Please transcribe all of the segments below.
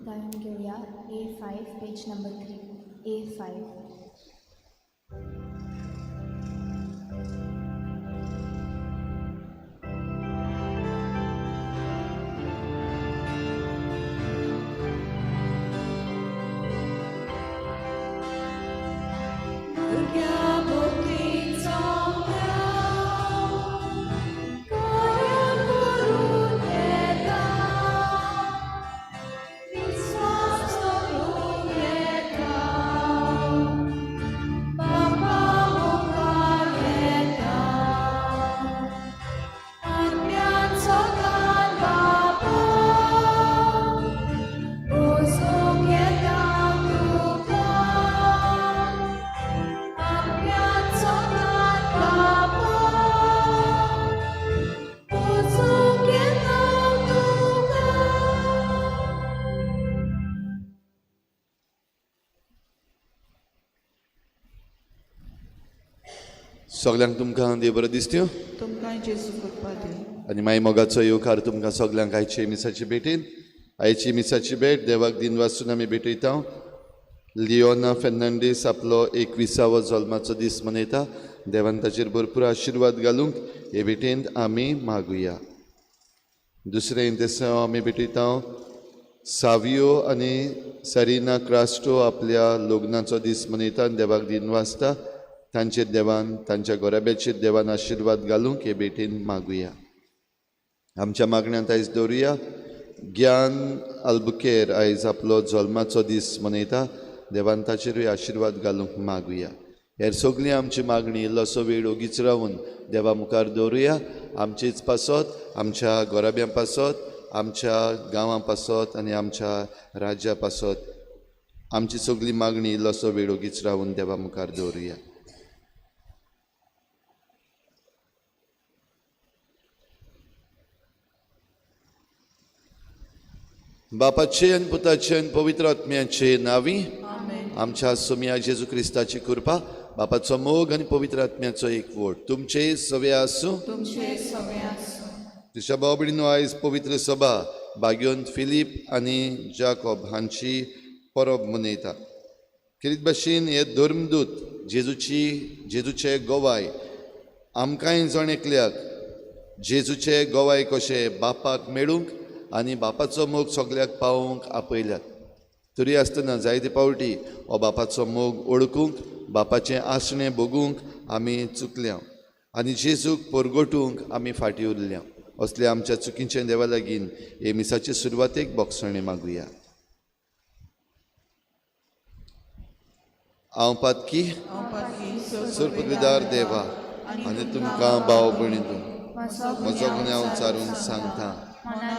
गायन घेऊया A5 page number 3 A5. सगळ्यांक तुमकां देव बरो दिसत्यो तुमकां जेजू कृपा दी. आनी मागीर मोगाचो येवकार तुमकां सगळ्यांक आयचे मिसाची भेटीन. आयची मिसाची भेट देवाक दिन वाचून आमी भेटयता. लिओना फेर्नांडीस आपलो 21वा जल्माचो दीस मनयता. देवान ताचेर भरपूर आशिर्वाद घालूंक हे भेटेंत आमी मागुया. दुसरें इंतेसो आमी भेटयता सावियो आनी सरिना क्रास्टो आपल्या लग्नाचो दीस मनयता. देवाक दिन वाचता. तांचेर देवान तांच्या गोराब्याचेर देवान आशिर्वाद घालूंक हे भेटेन मागुया. आमच्या मागण्यांत आयज दवरुया ज्ञान आल्बुकेर आयज आपलो जल्माचो दीस मनयता. देवान ताचेरूय आशिर्वाद घालूंक मागुया. हेर सगळी आमची मागणी इल्लोसो वेळ ओगीच रावन देवा मुखार दवरुया. आमचीच पासत, आमच्या गोराब्यां पासत, आमच्या गांवां पासत आनी आमच्या राज्या पासत आमची सगळी मागणी इल्लोसो वेळ ओगीच रावन देवा मुखार दवरुया. बापाचे आनी पुताचे आनी पवित्र आत्म्याचे नांवी आमच्या सोम्या जेजू क्रिस्ताची कृपा, बापाचो मोग आनी पवित्र आत्म्याचो एकवट तुमचे सवे आसूं. तुझ्या भाव भयणीनो, आयज पवित्र सभा बाग्योंत फिलीप आनी जाकोब हांची परब मनयता. खेरीत भाशेन हे धर्मदूत जेजूचे गोवाय आमकांय जण एकल्याक जेजूचे गोवाय कशें बापाक मेळूंक आनी बापाचो मोग सगल्याक पावोवंक आपयल्यात. तरी आसतना जायते पावटी हो बापाचो मोग ओळखूंक, बापाचें आसणें भोगूंक आमी चुकल्या आनी जेजूक परगटूंक आमी फाटीं उरल्या. असल्या आमच्या चुकींचे देवा लागीं हे मिसाचे सुरवातेक बोगसणे मागुया. हांव पातकी सुरपदवीदार देवा आनी तुमकां भाव भयणीनो, म्हजो गुन्यांव हांव चारून सांगता.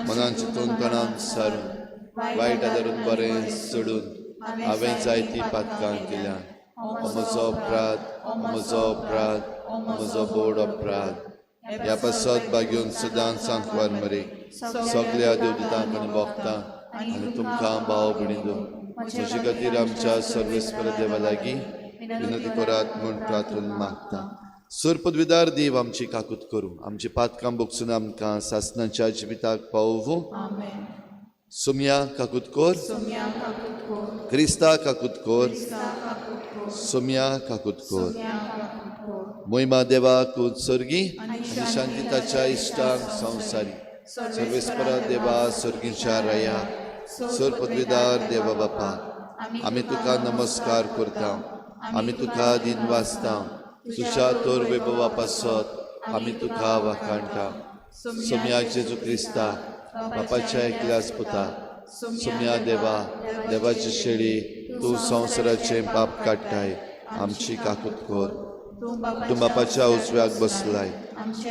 मनान चिंतून तोंडान सारून वायट आदारून बरें सोडून हांवें जायतीं पातकां केल्यां. म्हजो अपराध म्हजो बोड अपराध. ह्या पासत बागेवन सदांच सांकवार मरे सगळ्या देवदूतांक आनी भक्तांक आनी तुमकां भाव भयणीनो, म्हजे खातीर आमच्या सर्वेस्पर देवा लागीं विनंती करात म्हूण प्रार्थना मागता. सुरपदवीदार देव आमची काकूत करूं, आमची पातकां बोगसून आमकां सासणाच्या जिविताक पावोवं. सोम्या काकूत कोर, क्रिस्ता काकूत कोर, सोम्या काकूत कोर. मोहिमा देवाक उत्सर्गी आनी शांती ताच्या इश्टांक संवसारी. सर्वेस्परा देवा सर्गीच्या राया, सुरपदवीदार देवा बापा, आमी तुका नमस्कार करता. आमी तुका दिन वाचता. तुझ्या तोर वैभवा पासत आमी तुका वाखाणटा. सोम्या जेजू क्रिस्ता बापाच्या एकल्याच पुता, सोम्या देवा, देवाची शेळी, तूं संवसाराचें पाप काडटाय. आमची काकूत कोर. तूं बापाच्या उजव्याक बसलाय.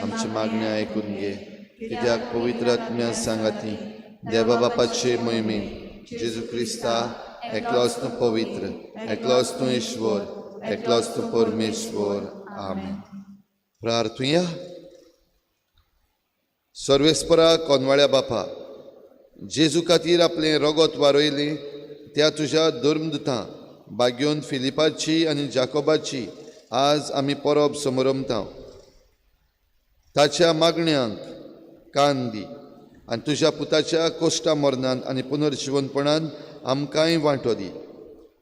आमची मागणी आयकून घे. कित्याक पवित्र आत्म्या सांगाती देवा बापाचे मोहिमेन जेजू क्रिस्ता एकलोच तूं पवित्र, एकलोच तूं ईश्वर, एकलोच तूं परमेश्वर. आमेन. प्रार्थुया. सर्वेस्परा कोनवाळ्या बापा, जेजू खातीर आपलें रगत वारोयलें त्या तुज्या धर्मदुतां बाग्योन फिलिपाची आनी जाकोबाची आज आमी परब समरमता. ताच्या मागण्यांक कान दी आनी तुज्या पुताच्या कोश्टा मरणान आनी पुनर्जिवनपणान आमकांय वांटो दी.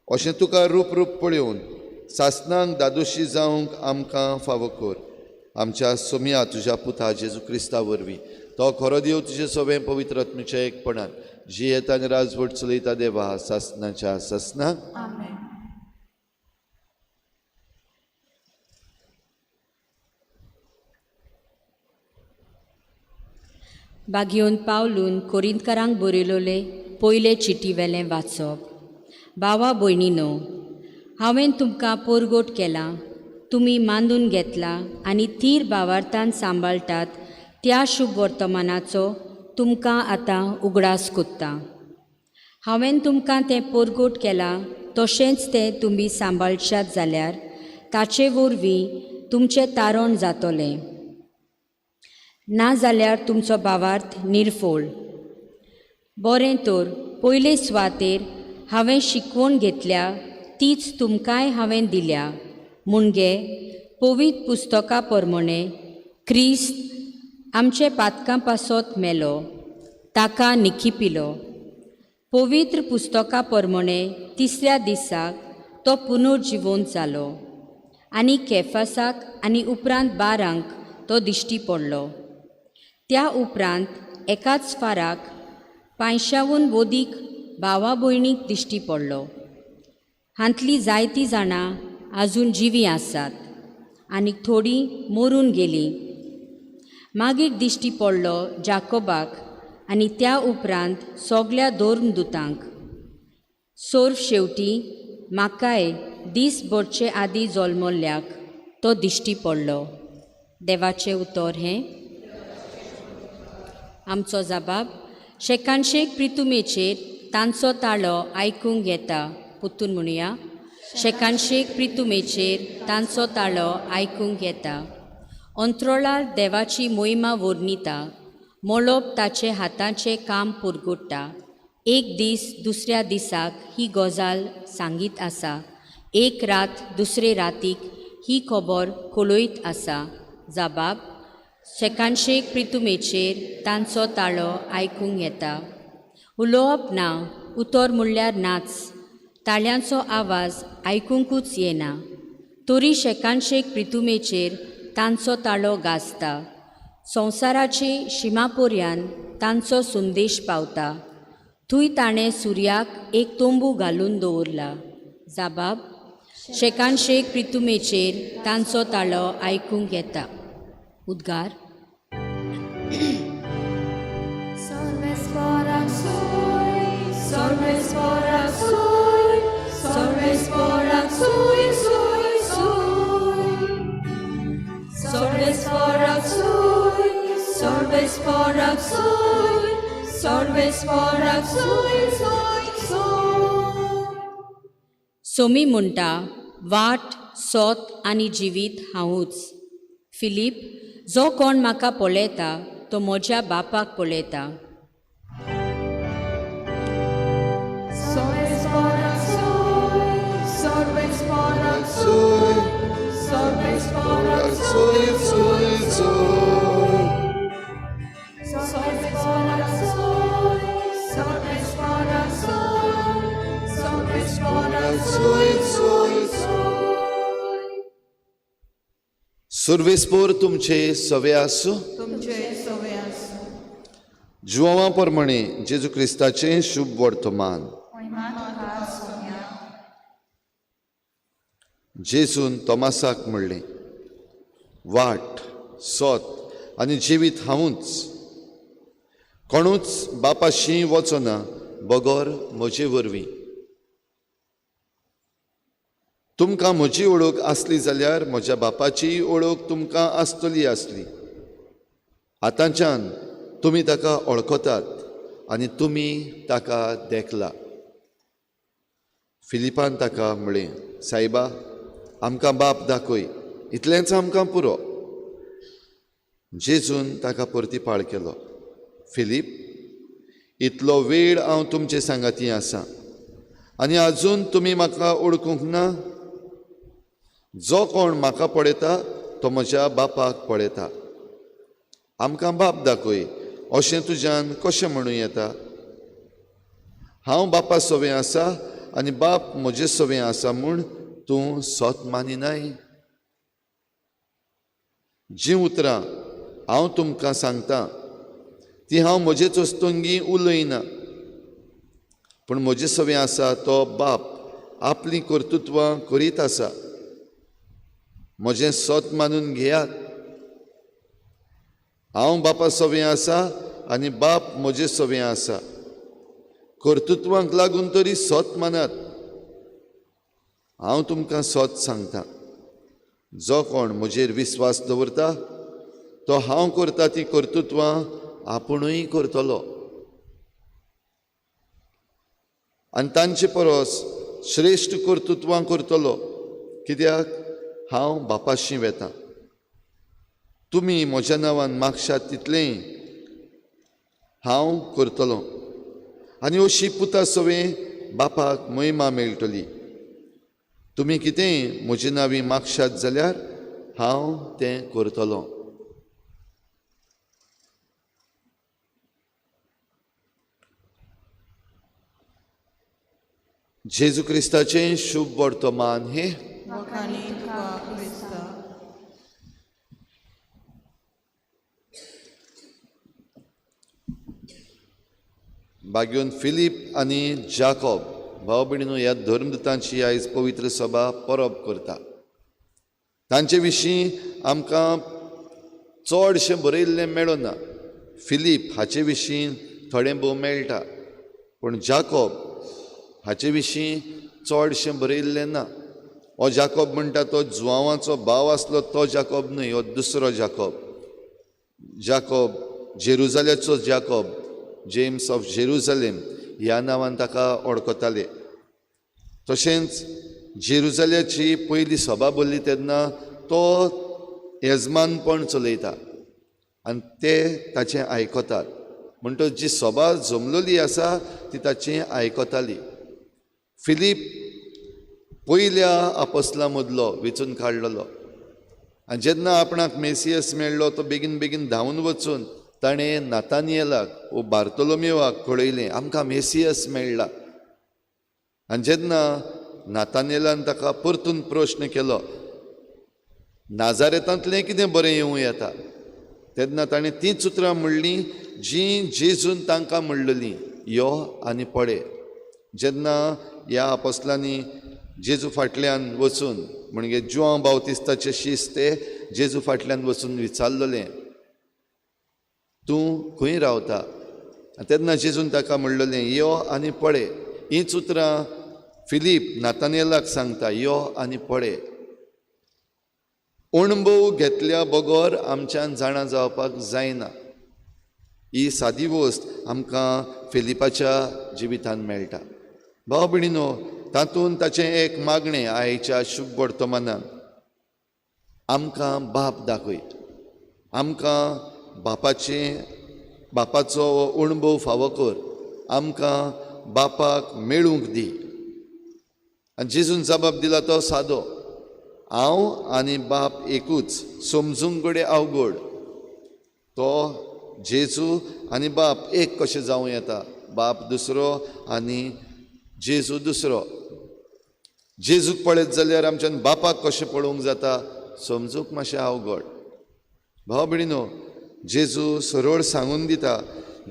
अशें तुका रूप रूप पळयोवन सासणांक दादोशी जावंक आमकां फावो कर. आमच्या सोम्या तुज्या पुता जेजू क्रिस्ता वरवीं तो खरो देव तुजे सगळें पवित्र आत्म्याच्या एकपणान जी येता आनी राजवट चलयता देवा सासणाच्या सासणाक. आमेन. बागयोन पावलून कोरिंतकारांक बरयलोले पयले चिटी वेलें वाचप. भावा भयणीनो, हांवें तुमकां पोरगोट केला, तुमी मांडून घेतला आनी थीर भावार्थान सांबाळटात त्या शुभ वर्तमानाचो तुमकां आतां उगडास कोत्ता. हांवें तुमकां तें पोरगोट केला तशेंच तें तुमी सांबाळशात जाल्यार ताचे वरवीं तुमचें तारण जातलें. ना जाल्यार तुमचो भावार्थ निर्फोळ. बरें तर पयले सुवातेर हांवें शिकवण घेतल्या तीच तुमकांय हांवें दिल्या. मुणगे पवित्र पुस्तका प्रमाणे क्रिस्त आमचे पातकां पासत मेलो, ताका निखिपिलो. पवित्र पुस्तका प्रमाणे तिसऱ्या दिसाक तो पुनर्जिवन जालो आनी केफासाक आनी उपरांत 12 तो दिश्टी पडलो. त्या उपरांत एकाच फाराक 500 वदीक भावा भयणीक दिश्टी पडलो. हांतलीं जायतीं जाणां आजून जिवी आसात आनी थोडीं मरून गेलीं. मागीर दिश्टी पडलो जाकोबाक आनी त्या उपरांत सगल्या दोर्मदूतांक. सोर्व शेवटी म्हाकाय दीस भरचे आदीं जल्मल्ल्याक तो दिश्टी पडलो. देवाचें उतर हें. आमचो जबाब शेकानशेक प्रितुमेचेर तांचो ताळो आयकूंक येता. पुतून म्हणुया, शेकानशेक प्रितुमेचेर तांचो ताळो आयकूंक येता. अंत्रोळार देवाची मोहिमा वर्णिता, मोळप ताचे हातांचें काम पुरगुट्टा. एक दीस दुसऱ्या दिसाक ही गजाल सांगीत आसा, एक रात दुसरे रातीक ही खबर कळयत आसा. जबाब शेकानशेक प्रितुमेचेर तांचो ताळो आयकूंक येता. उलोवप ना, उतर म्हणल्यार नाच. ताळ्यांचो आवाज आयकूंकूच येना. तरी शेकानशेक प्रितुमेचेर तांचो ताळो गाजता. संवसाराचे शिमापर्यान तांचो संदेश पावता. थंय ताणें सुर्याक एक तोंबू घालून दवरला. जबाब शेकानशेक प्रितुमेचेर तांचो ताळो आयकूंक येता. उद्गार. Sorvesporak soy, Sorvesporak soy, Sorvesporak soy, soy, soy. Sorvesporak soy, Sorvesporak soy, Sorvesporak soy, soy, soy. Somi म्हणटा, वाट, सोत आनी जिवीत हांवूच. फिलीप, जो कोण म्हाका पळयता तो म्हज्या बापाक पळयता. Sorvesporak soy, Sorvesporak soy, Sorvesporak सोय सोय सोय. Sorvesporak soy, Sorvesporak soy, Sorvesporak सोय सोय सोय. सुर्वेस्पोर तुमचे सवे आसूं. तुमचे सवे आसूं. जुवां प्रमाणे जेजू क्रिस्ताचें शुभ वर्तमान. जेजून तोमासाक म्हणलें, वाट, सोत आनी जिवीत हांवूच. कोणूच बापाशी वचना बगोर म्हजे वरवीं. तुमकां म्हजी ओळख आसली जाल्यार म्हज्या बापाची ओळख तुमकां आसतली आसली. आतांच्यान तुमी ताका वळखतात आनी तुमी ताका देखला. फिलिपान ताका म्हळें, सायबा, आमकां बाप दाखय, इतलेंच आमकां पुरो. जेजून ताका परतीपाळ केलो, फिलीप, इतलो वेळ हांव तुमचे सांगाती आसां आनी आजून तुमी म्हाका ओळखूंक ना. जो कोण म्हाका पळयता तो म्हज्या बापाक पळयता. आमकां बाप दाखय, अशें तुज्यान कशें म्हणूं येता? हांव बापा सोबें आसा आनी बाप म्हजे सोबें आसा म्हूण तूं सोत मानिनाय? जीं उतरां हांव तुमकां सांगतां ती हांव म्हजेच वस्तुंगी उलयना, पूण म्हजे सोबें आसा तो बाप आपलीं कर्तुत्वां करीत आसा. म्हजें सोत मानून घेयात. हांव बापा सोबें आसा आनी बाप म्हजे सोबें आसा. कर्तुत्वांक लागून तरी सोत मानात. हांव तुमकां सोत सांगतां, जो कोण म्हजेर विस्वास दवरता तो हांव करता ती कर्तुत्वां आपुणूय करतलो, आनी तांचे परस श्रेश्ठ कर्तुत्वां करतलो, कित्याक हांव बापाशी वेतां. तुमी म्हज्या नांवान मागशात तितलें हांव करतलों, आनी अशी पुता सोबें बापाक महिमा मेळटली. तुमी कितेंय म्हजे नांवी मागशात जाल्यार हांव तें करतलों. जेजू क्रिस्ताचें शुभ वर्तमान हे वखाणी तुका क्रिस्ता. बागून फिलीप आनी जाकोब भाव भयणीनो ह्या धर्मदुतांची आयज पवित्र सभा परब करता. तांचे विशीं आमकां चडशें बरयल्लें मेळना. फिलीप हाचे विशीं थोडें भोव मेळटा, पूण जाकोब हाचे विशीं चडशें बरयल्लें ना. हो जाकोब म्हणटा तो जुआंवाचो भाव आसलो तो जाकोब न्हय, हो दुसरो जाकोब. जाकोब जेरुजालेमचो जाकोब, जेम्स ऑफ जेरुजालेम ह्या नांवान ताका वळखताले. तशेंच जेरुजाल्याची पयली सभा भरली तेन्ना तो येजमानपण चलयता आनी ते ताचें आयकतात. म्हणटच जी सभा जमलेली आसा ती ताचें आयकताली. फिलीप पयल्या आपोस्तलां मदलो वेंचून काडलेलो, आनी जेन्ना आपणाक मेसियस मेळ्ळो तो बेगीन बेगीन धांवन वचून ताणें नातानियेलाक वो बार्तोलोमेवाक कळयलें आमकां मेसियस मेळ्ळा. आनी जेन्ना नातानियेलान ताका परतून प्रश्न केलो नाजारेतांतलें कितें बरें येवं येता, तेन्ना ताणें तींच उतरां म्हणलीं जीं जेजून तांकां म्हणलेलीं, यो आनी पळय. जेन्ना ह्या आपोस्तलांनी जेजू फाटल्यान वचून म्हणजे जुआंव बावतिस्ताचे शिश्य ते जेजू फाटल्यान वचून विचारलेलें तूं खंय रावता, तेन्ना जेजून ताका म्हणलेलें यो आनी पळय. हींच उतरां फिलीप नातानियेलाक सांगता, यो आनी पळय. अणभव घेतल्या बगोर आमच्यान जाणा जावपाक जायना. ही सादी वस्त आमकां फिलिपाच्या जिवितांत मेळटा. भाव भयणीनो, तातूंत ताचें एक मागणें आयच्या शुभ वर्तमानांत आमकां बाप दाखय. आमकां बापाचो अणभव फावो कर. आमकां बापाक मेळूंक दी. आनी जेजून जबाब दिला तो सादो, हांव आनी बाप एकूच, समजूंक गडे अवघड. तो जेजू आनी बाप एक कशें जावं येता. बाप दुसरो आनी जेजू दुसरो. जेजूक पळयत जाल्यार आमच्यान बापाक कशें पळोवंक जाता समजूंक मातशें अवघड. भाव भयणीनो, जेजू सरळ सांगून दिता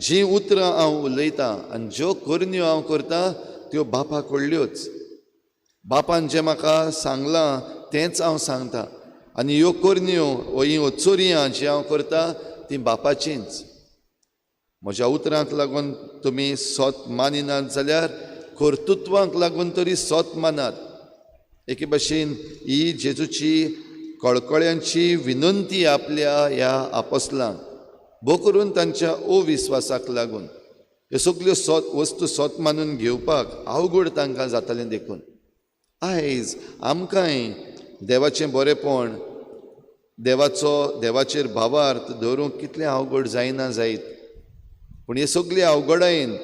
जीं उतरां हांव उलयतां आनी ज्यो करण्यो हांव करतां त्यो बापाक कळ्ळ्योच. बापान जें म्हाका सांगलां तेंच हांव सांगतां, आनी ह्यो करण्यो ह्यो चोरयां जीं हांव करतां तीं बापाचींच. म्हज्या उतरांक लागून तुमी सोत मानिनात जाल्यार कर्तुत्वांक लागून तरी सोत मानात. एके भाशेन ही जेजूची कळकळ्यांची विनंती आपल्या ह्या आपोस्तलांक, भोव करून तांच्या अविस्वासाक लागून. ह्यो सगल्यो वस्तू सोत मानून घेवपाक अवघड तांकां जातालें देखून. आयज आमकांय देवाचें बरेंपण, देवाचेर भावार्थ दवरूंक कितलें अवघड जायना जायत. पूण हे सगळे अवघडायेन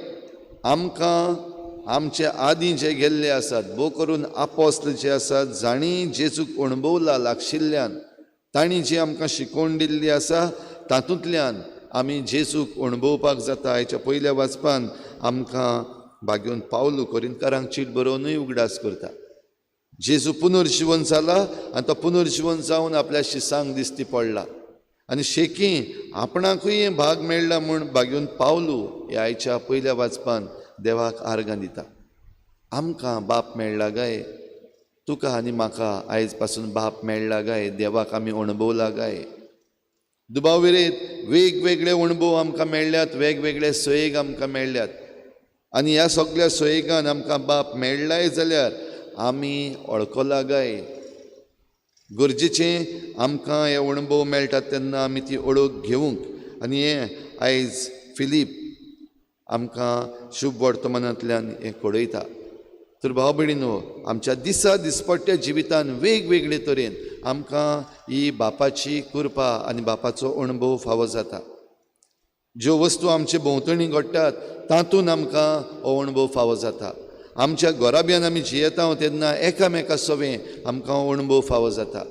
आमकां आमचे आदीं जे गेल्ले आसात, भोव करून आपोस्तल जे आसात, जाणी जेजूक अणभवला लागशिल्ल्यान, तांणी जी आमकां शिकोवण दिल्ली आसा तातूंतल्यान आमी जेजूक अणभवपाक जाता. हेच्या पयल्या वाचपान आमकां भाग्योन पावलू कोरिंथकारांक चीट बरोवनूय उगडास करता. जेजू पुनर्जीवन जाला आनी तो पुनर्जीवन जावन आपल्या शिसांक दिश्टी पडला आनी शेकी आपणाकूय भाग मेळ्ळा म्हूण भाग्योन पावलू ह्या आयच्या पयल्या वाचपान देवाक आर्गां दिता. आमकां बाप मेळ्ळा गाय, तुका आनी म्हाका आयज पासून बाप मेळ्ळा गाय, देवाक आमी अणभवला गाय. दुबाविरेत वेगवेगळे अणभव आमकां मेळ्ळ्यात, वेगवेगळे सयेग आमकां मेळ्ळ्यात आनी ह्या सगळ्या सयेगान आमकां बाप मेळ्ळाय जाल्यार आमी वळखला गाय. गरजेचें आमकां हे अणभव मेळटात तेन्ना आमी ती ओळख घेवंक आनी हें आयज फिलीप आमकां शुभ वर्तमानांतल्यान हें कळयता. तर भाव भयणीनो, आमच्या दिसपट्ट्या जिवितान वेगवेगळे तरेन आमकां ही बापाची कृपा आनी बापाचो अणभव फावो जाता. ज्यो वस्तू आमचे भोंवतणी घडटात तातूंत आमकां हो अणभव फावो जाता. आमच्या घोराब्यान आमी जियेता तेन्ना एकामेका सवें आमकां हो अणभव फावो जाता.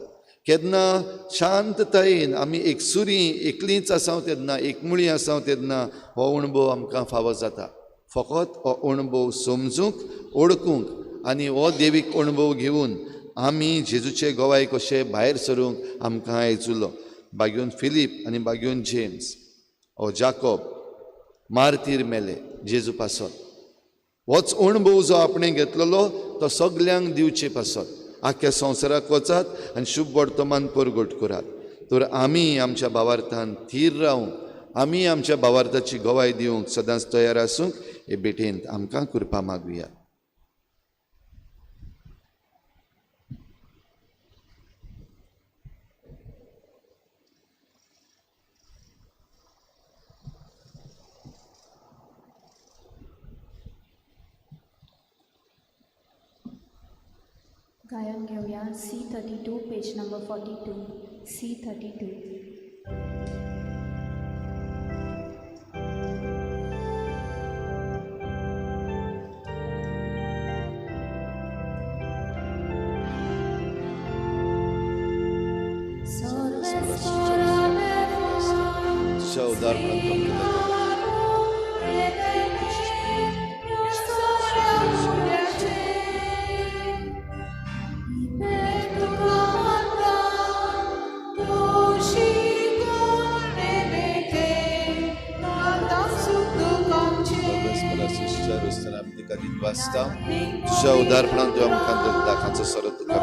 केन्ना शांततायेन आमी एकसुरी एकलींच आसां तेन्ना, एकमुळी आसां तेन्ना हो अणभव आमकां फावो जाता. फकत हो अणभव समजूंक, ओळखूंक आनी हो देवीक अणभव घेवन आमी जेजूचे गोवाय कशे भायर सरूंक आमकां आयजुलो. भाग्योन फिलीप आनी भाग्योन जेम्स, हो जाकोब मार्तीर मेले जेजू पासत. होच अणभव जो आपणें घेतलेलो तो सगल्यांक दिवचे पासत. आख्या संवसाराक वचात आनी शुभ वर्तमान परगट करात. तर आमी आमच्या भावार्थान थीर रावूंक, आमी आमच्या भावार्थाची गोवाय दिवंक सदांच तयार आसूंक हे भेटेंत आमकां कृपा मागुया. गायन घेऊया C32 पेज नंबर 42. C32. उदार वाचता तुझ्या उदारपणान तूं आमकां दाखांचो सरो तुका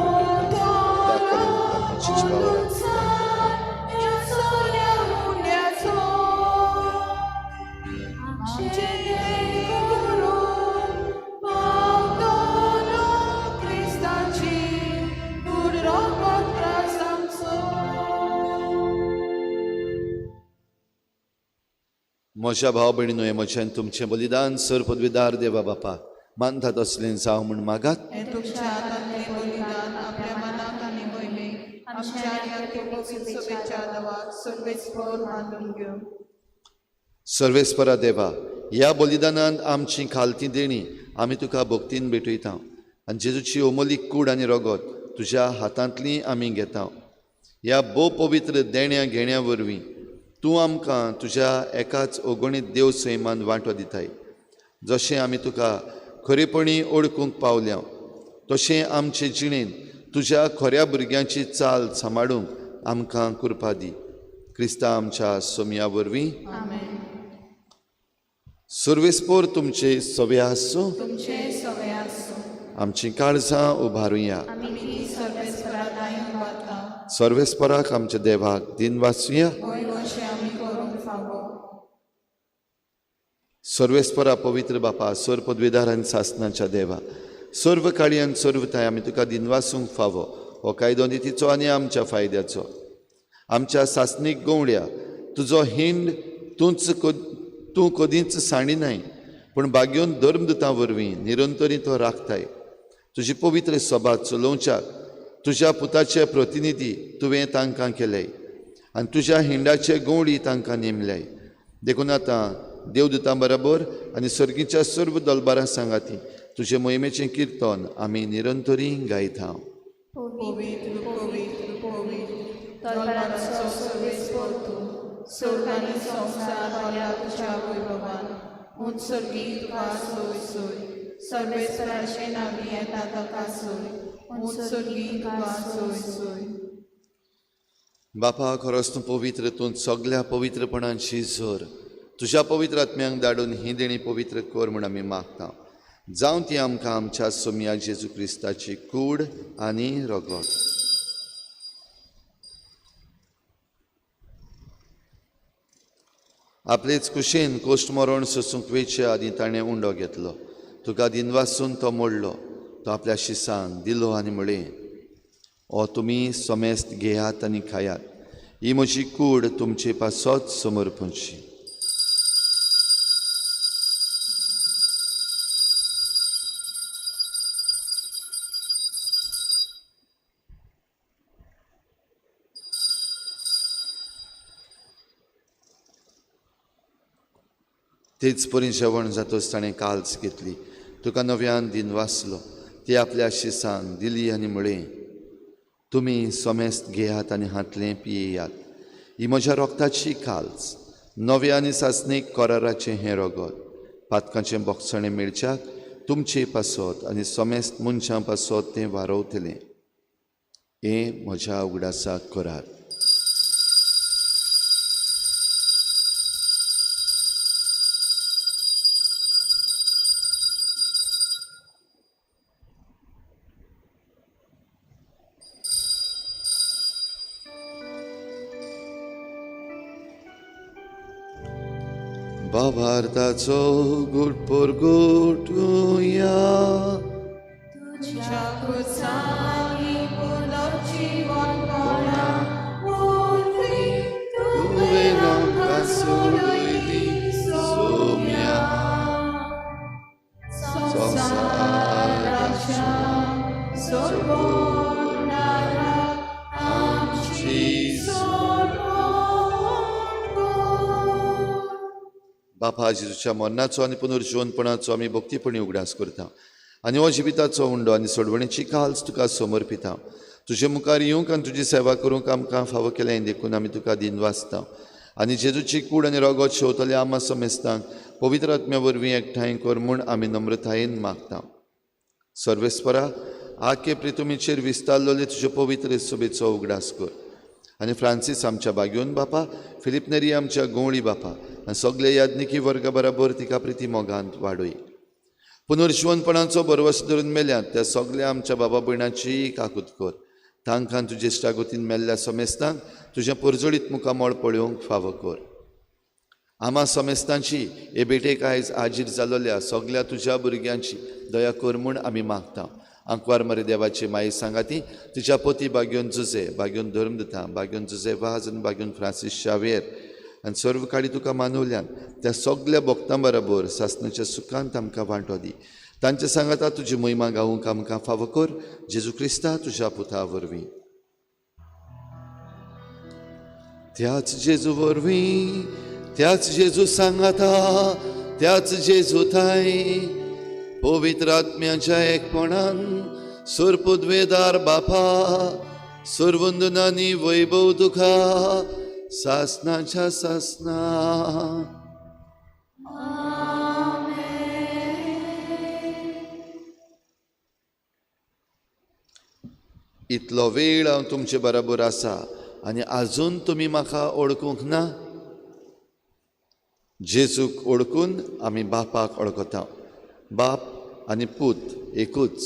म्हज्या भाव भयणीनो, हे म्हजें तुमचें बलिदान सर पदवीदार देवा बापा मानतात असलें जावं म्हूण मागात. हे तुमच्या हातांतलें बलिदान आपल्या मनाक आनी मोहिमेक आमच्या शुभेच्छा दवाक सर्वेस्पर मानून घेवं. सर्वेस्परा देवा, ह्या बलिदानांत आमची खालती देणी आमी तुका भक्तीन भेटयता आनी जेजूची ओमोलीक कूड आनी रगत तुज्या हातांतली आमी घेता. ह्या भोव पवित्र देण्या घेण्या वरवीं तूं आमकां तुज्या एकाच अगणीत देव सैमान वांटो दिताय. जशें आमी तुका खरेपणी ओळखूंक पावल्या तशें आमचे जिणेंत तुज्या खऱ्या भुरग्यांची चाल सांबाळूंक आमकां कृपा दी. क्रिस्ता आमच्या सोमया वरवीं. सर्वेस्पर तुमचे सवे आसूं. आमची काळजां उबारुया. सर्वेस्पराक आमच्या देवाक दिन वाचुया. सर्वेस्परा पवित्र बापा, सर पदवीदार आनी सासणाच्या देवा, सर्व काळी आनी सर्वताय आमी तुका दिन वाचूंक फावो हो कायदो नितीचो आनी आमच्या फायद्याचो. आमच्या सासणीक गवंड्या तुजो हिंड तूं कधीच सांडिनाय, पूण भाग्योन धर्मदुतां वरवीं निरंतरी तो राखताय. तुजी पवित्र सभा चलोवच्याक तुज्या पुताचे प्रतिनिधी तुवें तांकां केले आनी तुज्या हिंडाचे गवंडी तांकां नेमल्याय. देखून आतां देवदुतां बरोबर आनी सर्गीच्या सर्व दलबारां सांगाती तुजे मोहिमेचें किर्तन आमी निरंतरी गायता. स्वर्ग आनी संवसार पावल्या तुज्या वैभवान उत्सर्गी तुका सोय सोय सर्वेस्पराचे नावी येता ताका सोय उत्सर्गी तुका सोय सोय बापा खरोच तूं पवित्र, तूं सगळ्या पवित्रपणांची झर तुज्या पवित्र आत्म्यांक धाडून ही देणी पवित्र कर म्हूण आमी मागता. जावं ती आमकां आमच्या सोम्या जेजू क्रिस्ताची कूड आनी रगत. आपलेच कुशेन कोश्ट मरण सोसूंक वेचे आदी ताणें उंडो घेतलो. तुका दिनवासून तो मोडलो. तो आपल्या शिसान दिलो आनी म्हळें, ओ तुमी सोमेस्त घेयात आनी खायात. ही म्हजी कूड तुमचे पासत समर्पणची. तेच परी जेवण जातच ताणें काल्स घेतली. तुका नव्यान दिन वाचलो. ती आपल्या शिसान दिली आनी म्हळें, तुमी सोमेस्त घेयात आनी हातलें पियेयात. ही म्हज्या रोगताची काल्स, नव्या आनी सासणीक कोराराचें हें रगत. पातकाचें बोगसणें मेळच्याक तुमचे पासत आनी सोमेस्त मनशां पासत तें वारवतलें. हें म्हज्या उगडासाक करात. बाबार्ताचो घोट पर घोटुया. तुझ्या कुसानी पुनर्जीवन कोणा मोठी तुवें आमकां सोडयली सोम्या. संसाराच्या सोडवणारा आमची सोडवण बापा जेजूच्या मरणाचो आनी पुनर्जीवनपणाचो आमी भक्तीपणी उगडास करता. आनी हो जिविताचो उंडो आनी सोडवणेची काल्स तुका समर्पिता. तुजे मुखार येवंक आनी तुजी सेवा करूंक आमकां फावो केलें देखून आमी तुका दिनवासता. आनी जेजूची कूड आनी रगत शेवतले आमा समेस्तांक पवित्र आत्म्या वरवीं एकठांय कर म्हूण आमी नम्रतायेन मागता. सर्वेस्परा आखे प्रितुमीचेर विस्तारलोले तुजे पवित्र सोबेचो उगडास कर. आनी फ्रांसीस आमच्या बागेवन बापा, फिलिप नेरी आमच्या गवळी बापा आनी सगळे याज्ञिकी वर्गा बराबर तिका प्रिती मोगांत वाडय. पुनर्जीवनपणाचो बरवस धरून मेल्यांत त्या सगळ्या आमच्या बाबा भयणाची काकूत कर. तांकां तुजे इश्टागतीन मेल्ल्या समेस्तांक तुजें परजळीत मुखामळ पळोवंक फावो कर. आमा समेस्तांची हे बेटेक आयज आजीर जालोल्या सगळ्या तुज्या भुरग्यांची दया कर म्हूण आमी मागता. आंकवार मरे देवाची माई सांगाती तिच्या पोती बागेवन जुजे, बागेवन धर्मदता, बागेवन जुजे वाज आनी बागेवन फ्रांसीस शावेर आनी सर्व काळी तुका मानवल्यान त्या सगळ्या भक्तां बरोबर सासणाच्या सुखांत आमकां वांटो दी. तांचे सांगाता तुजी महिमा गावूंक आमकां फावो कर. जेजू क्रिस्ता तुज्या पुता वरवीं. त्याच जेजू वरवीं, त्याच जेजू सांगाता, त्याच जेजू थाय पवित्र आत्म्याच्या एकपणान सुरपुद्वेदार बापा सुरवंदनांनी वैभव तुका सासणाच्या सासना. इतलो वेळ हांव तुमचे बरोबर आसा आनी आजून तुमी म्हाका ओळखूंक ना. जेजूक ओळखून आमी बापाक ओळखता. बाप आनी पूत एकूच.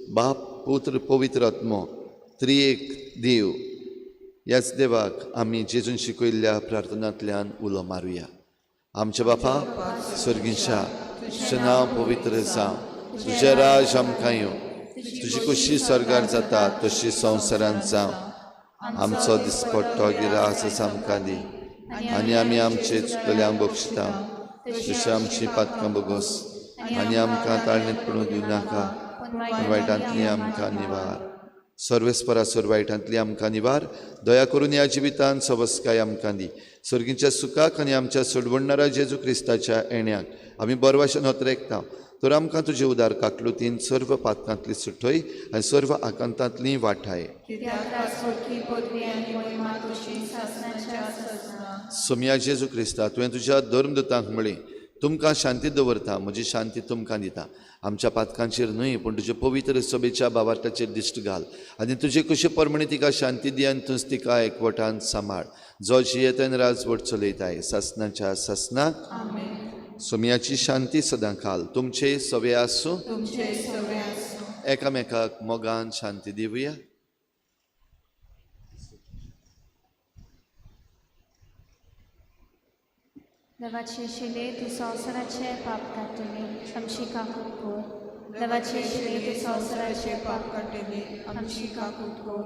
बाप, पुत्र, पवित्र आत्मो त्रिएक देव. ह्याच देवाक आमी जेजून शिकयल्ल्या प्रार्थनांतल्यान उलो मारुया. आमचे बापा स्वर्गीच्या, तुजें नांव पवित्र जावं, तुजें राज आमकां येवं, तुजी कशी स्वर्गार जाता तशी संवसारांत जावं. आमचो दिसपट्टो गिरास आमकां दी आनी आमी आमचे चुकल्यांक बक्षिता तशी आमची पातकां बगोस आनी आमकां ताळणेंत पडूंक दिवं नाका, पूण वायटांतली आमकां निवार. सर्वेस्परा सर वायटांतली आमकां निवार. दया करून ह्या जिवितांत सवस्काय आमकां दी. सर्गीच्या सुखाक आनी आमच्या सोडवणारा जेजू क्रिस्ताच्या येण्याक आमी बरे भाशेन होत्रेकता. तर आमकां तुजे उदार काकलुतीन सर्व पातकांतली सुटय आनी सर्व आकांतांतली वाठाय. कित्याक रासोडकी पदवी आनी महिमा तुजी सासणाच्या सजना. सोम्या जेजू क्रिस्ता तुवें तुज्या धर्मदुतांक म्हळें, तुमकां शांती दवरता, म्हजी शांती तुमकां दिता. आमच्या पातकांचेर न्हय पूण तुजे पवित्र सभेच्या बाबार्ताचेर दिश्ट घाल आनी तुजे कशे परमणे तिका शांती दी आनी तुज तिका एकवटान सांबाळ. जो जियेतन राजवट चलयताय सासणाच्या सासनाक. सोम्याची शांती सदां घाल. तुमचे सवे आसूं. तुमचे सवे आसूं. एकामेकाक मोगान शांती दिवया. देवाचे शिले तूं संवसाराचे पाप काडटली आमची काकूट कोर. देवाचे शिले तूं संवसाराचे पाप काडटली आमची काकूट कोर.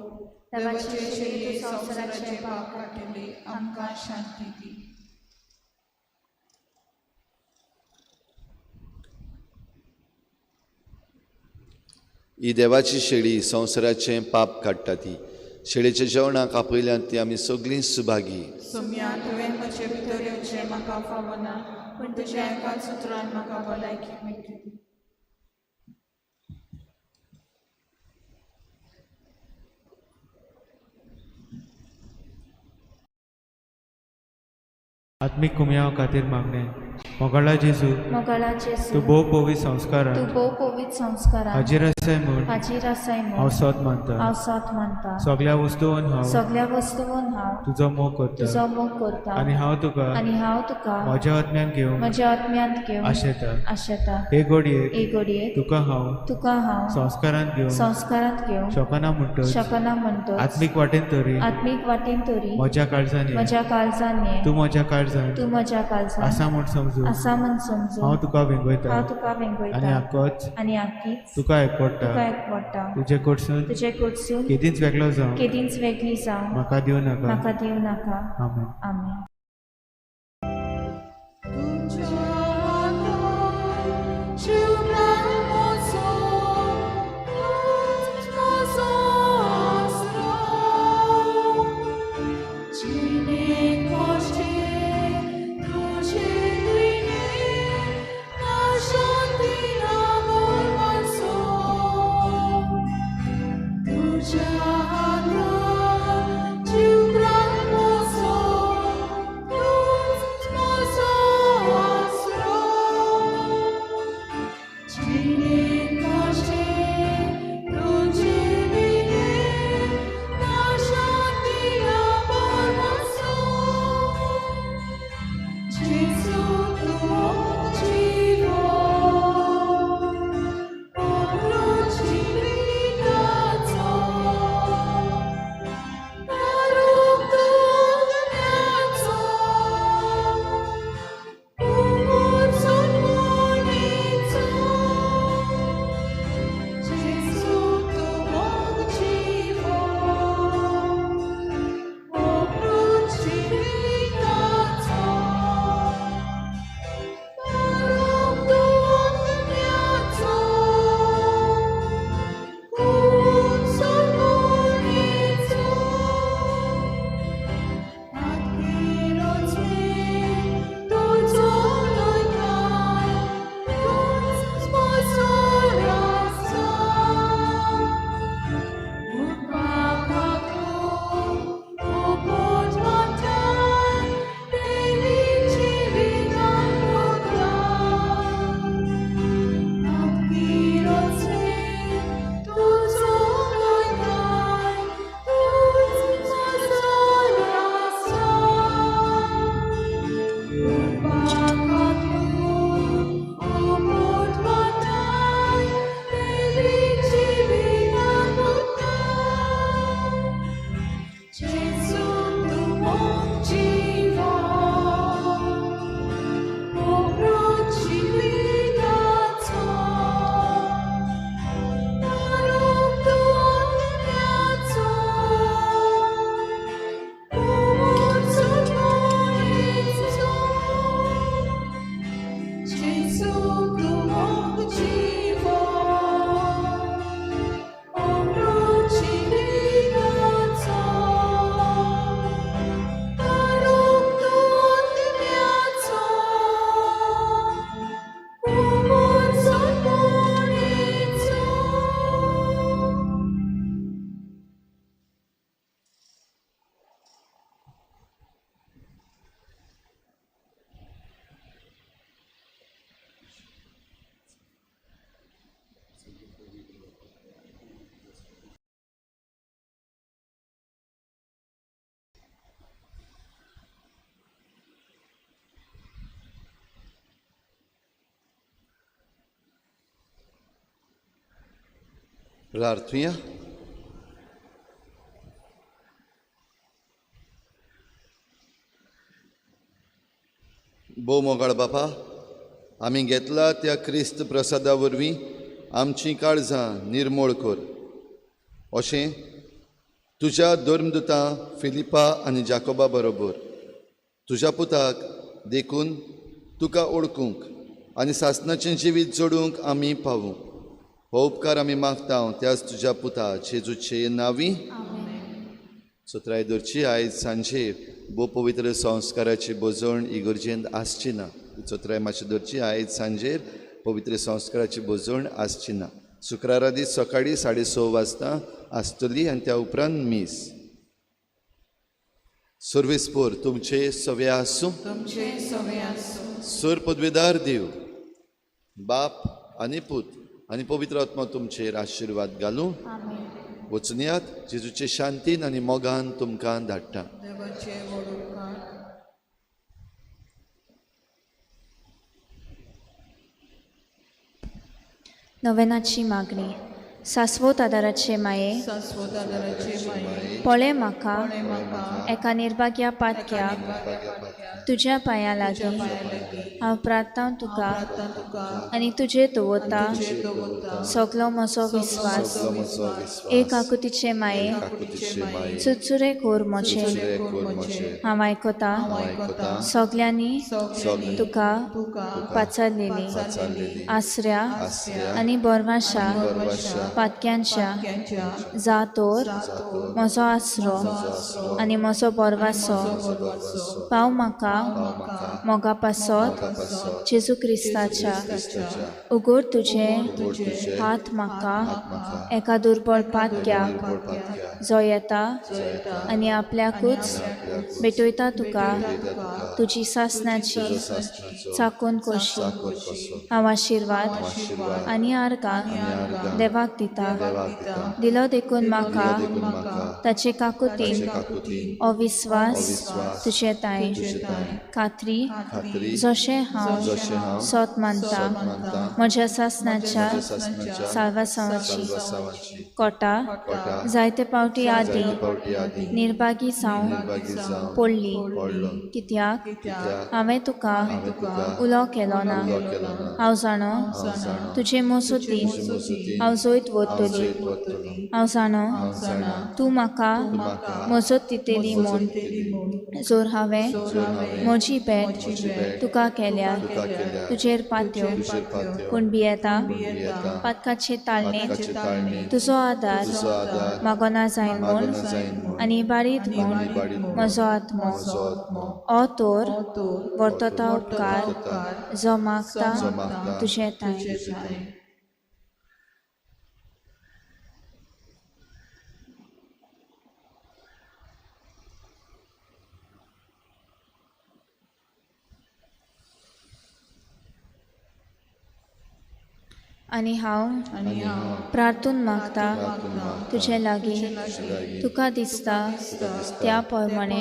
देवाचे शिले तूं संवसाराचे पाप काडटली आमकां शांती दी. ही देवाची शेळी संवसाराचें पाप काडटा ती. शेळेच्या जेवणाक आपयल्यांत ती आमी सगळीं सुभागी. सोम्या तुवें म्हजे भितर येवचें म्हाका फावना पूण तुज्या एकाच उतरान म्हाका भलायकी मेळटली. आत्मिक कुमयाव खातीर मागणें. मोगाळा जेजू, मोगाळा तूं जेजू भोव पवित संस्कारान तूं भोव पवित्र संस्कारान हाजीर आसाय म्हूण हाजीर आसाय हांव म्हूण सोत मानता. हांव साथ मानता. सगळ्या वस्तूंन हांव सगळ्या वस्तूंन हांव तुजो मोग करता तुजो मोग करता आनी हांव तुका आनी हांव तुका म्हज्या आत्म्यान घेवन म्हज्या आत्म्यांत घेवन आशेता. आशेता. हे घडयेक एक घडयेक तुका हांव हांव संस्कारान घेवन संस्कारांत घेवन शोकना म्हणटच शकना म्हणटो आत्मीक वाटेन तरी आत्मीक वाटेन तरी म्हज्या काळजान ये. म्हज्या काळजान ये. तूं म्हज्या काळजान तूं म्हज्या काळजान आसा म्हूण समजू आसा म्हूण समजून हांव तुका वेंगयता हांव तुका आनी वेंगयता आक्कोच आनी आख्खीच तुका एकवडटा. तुका एकवडटा. तुजे कडसून तुजे कडसून केदींच वेगळो जावं केदींच वेगळी जावं म्हाका दिवं नाका. म्हाका दिवं नाका. आमेन. आमेन. प्रार्थुया. भोव मोगाळ बापा, आमी घेतला त्या क्रिस्त प्रसादा वरवीं आमचीं काळजां निर्मळ कर. अशें तुज्या धर्मदुतां फिलिपा आनी जाकोबा बरोबर तुज्या पुताक देखून तुका ओळखूंक आनी सासणाचें जिवीत जोडूंक आमी पावूं. हो उपकार आमी मागता त्याच तुज्या पुता जेजूचे नांवी. चोत्रायदोरची आयज सांजे भोव पवित्र संस्काराची बोजवण इगर्जेंत आसची ना. चोत्राय माचेदोरची आयज सांजेर पवित्र संस्काराची बोजवण आसची ना. शुक्रारा दीस सकाळीं 6:30 वाजता आसतली आनी त्या उपरांत मीस. सर्वेस्पोर तुमचे सवे आसूं. तुमचे सवे आसूं. सर पदवेदार देव बाप आनी पूत आनी पवित्र आत्मा तुमचेर आशिर्वाद घालूं. वचुनियात जेजूचे शांतीन आनी मोगान तुमकां धाडटा. देवाचे व्हड उपकार. नोवेनाची मागणी. सासवोत आदाराचे माये, शाश्वत आदाराचे माये, पळे म्हाका म्हाका एका निर्भाग्या पातक्याक तुज्या पांयां लागीं हांव प्रार्थना तुका आनी तुजे दवरता सगलो म्हजो विस्वास. एक आकुतीचे माये, चुचुरे कोर म्हजे हांव आयकता सगल्यांनी तुका पाचारलेली. आसऱ्या आनी बोरमाशा पातक्यांच्या जातोर म्हजो आसरो आनी म्हजो बोरवासो पाव म्हाका मोगा पासत जेजू क्रिस्ताच्या. उगोड तुजे हात म्हाका एका दुर्बळ पातक्याक जो येता आनी आपल्याकूच भेटयता तुका तुजी सासणाची चाकून कशी. हांव आशिर्वाद आनी आर्गां देवाक दिता. दिलो देखून म्हाका ताचे काकुतीन अविस्वास तुजे ताई खात्री जशें हांव सोत मानता म्हज्या सासणाच्या साल्वासांवाची. कोटा जायते पावटी आदी निर्भागी जावं पडली कित्याक हांवें तुका उलो केलो ना. हांव जाणो तुजे मोसुद्दीन हांव जोयत वतली. हांव जाणो तूं म्हाका मजत दितली म्हूण. जोर हांवें म्हजी भेट तुका केल्या तुजेर पात्यो पूण भियेता पातकाचे ताळणेत तुजो आदार मागोना जायन म्हूण आनी बारीत म्हूण म्हजो आत्मो. हो तोर वर्तता उपकार जो मागता तुजे ताई. आनी हांव प्रार्थून मागता तुजे लागीं तुका दिसता त्या प्रमाणे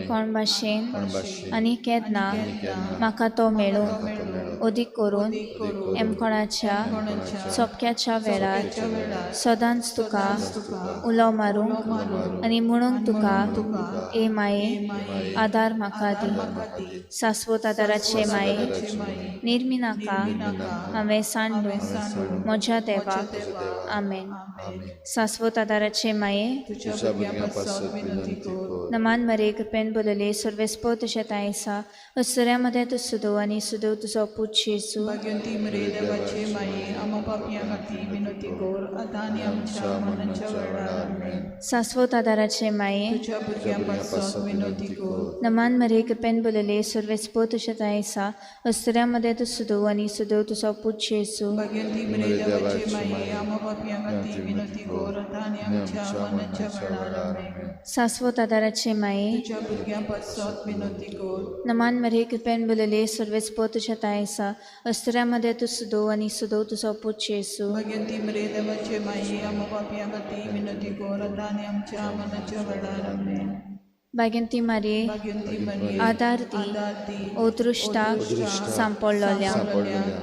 कोण भाशेन आनी केन्ना म्हाका तो मेळूं अदीक करून एमकोणाच्या सोपक्याच्या वेळार सदांच तुका उलो मारूंक आनी म्हणूंक तुका ए माये आदार म्हाका दी. सासवत आदाराचे माये निर्मी नाका हांवें सांडूं म्हज्या देवाक. आमेन. सासवत आदाराचे माये नमान मरे कृपेन बोलले सर्वेस्पो तुझे तायसा अस्सऱ्यामध्ये तू सुदो आनी सुदो तुजो पूत जेजू. भगवंती मरे देवाचे माये आम्हा पापयां खातीर विनंती कर आतां आनी आमच्या मरणाच्या वेळार. आमेन. सासवत आदाराचे माये तुझ्या भुरग्यां पासत विनंती कर. नमान मरे कृपेन बोलले सर्वेस्पो तुझे तायसा अस्सऱ्यामध्ये तू सुदो आनी सुदो तुजो पूत जेजू. भगवंती मरे देवाचे माये आम्हा पापयां खातीर विनंती कर आतां आनी आमच्या मरणाच्या वेळार. आमेन. सासवत आदाराचे माये तुझ्या भुरग्यां पासत विनंती कर. नमान मरे कृपेन बोलले सर्वेस्पो तुझे तायसा अस्सऱ्यामध्ये तू सुदो आनी सुदो तुजो पूत जेजू. भगवंती मरे देवाचे माये आम्हा पापयां खातीर विनंती कर आतां आनी आमच्या मरणाच्या वेळार. आमेन. Baginti Marie, Baginti Marie, Adardi, Adardi, Odrushtak, Sampollolia,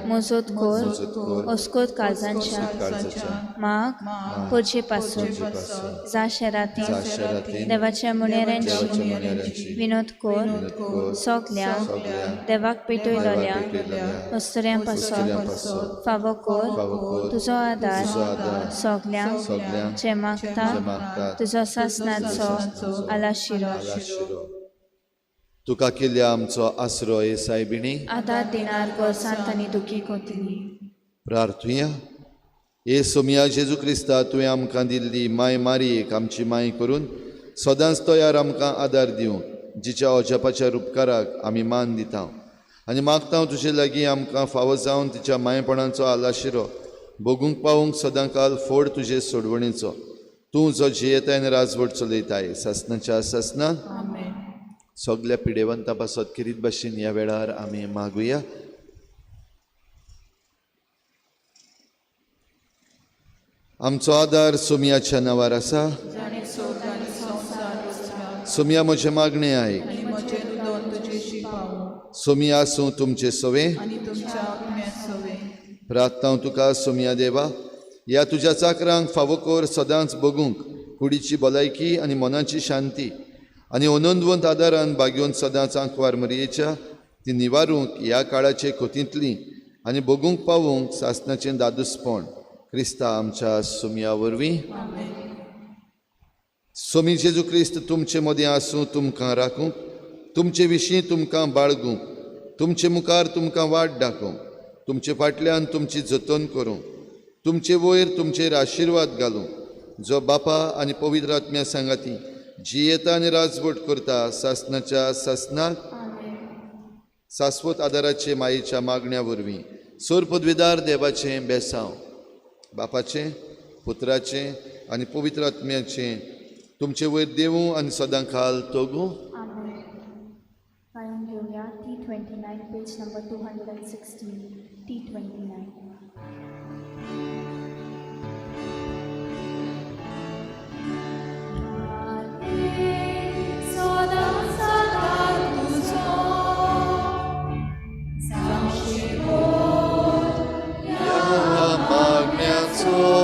Mozotkhor, Oskot Kazancia, Maag, Porchepasso, Zasheratin, Devaच्या मुनेऱ्यांची, विनोदखोर, सोगल्या, देवाक पेटयलोल्या, वस्तुऱ्यांपासत, फावोखोर, तुजो आदार, सोगल्यांक जे मागता, तुजो सासणाचो आलाशिरो. तुका केल्या आमचो आसरो हे सायबिणी आदार दिनार गोर सांत आनी दुखी कोंतली. प्रार्थुया. हे सोमिया जेजू क्रिस्ता तुवें आमकां दिल्ली माय मारयेक आमची माय करून सदांच तयार आमकां आदार दिवंक जिच्या अजापाच्या उपकाराक आमी मान दिता आनी मागता तुजे लागीं आमकां फावो जावन तिच्या मायपणाचो आलाशिरो भोगूंक पावूंक सदां काल फोड तुजे सोडवणेचो तूं जो जियेताय राजवट चलयताय ससनाच्या ससनान सगल्या पिडेवंता पासत किरीत भाशेन ह्या वेळार आमी मागुया. आमचो आदार सोमियाच्या नांवार आसा. सोमिया म्हजे मागणें आयक. सोमिया आसूं तुमचे सवे. प्रार्थना तुका सोमिया देवा ह्या तुज्या चाकरांक फावो कर सदांच बगूंक कुडीची भलायकी आनी मनाची शांती आनी ओनंदवंत आदारान बागेवन सदांच आंकवार मरयेच्या ती निवारूंक ह्या काळाचे खोतींतली आनी बगूंक पावूंक सासनाचें दादूसपण क्रिस्ता आमच्या सोमिया वरवीं. सोमी जेजू क्रिस्त तुमचे मदें आसूं तुमकां राखूंक तुमचे विशीं तुमकां बाळगूंक तुमचे मुखार तुमकां वाट दाखोवंक तुमचे फाटल्यान तुमची जतन करूंक तुमचे वयर तुमचेर आशिर्वाद घालूंक जो बापा आनी पवित्र आत्म्या सांगाती जियेता आनी राजवट करता सासनाच्या सासनाक शाश्वत आदाराचे मायेच्या मागण्या वरवीं सोर पदवीदार देवाचें बेसांव बापाचें पुत्राचें आनी पवित्र आत्म्याचें तुमचे वयर देवूं आनी सदां काल तोगूं. काळून घेवया T29 पेज नंबर 216 T29. मागण्याचो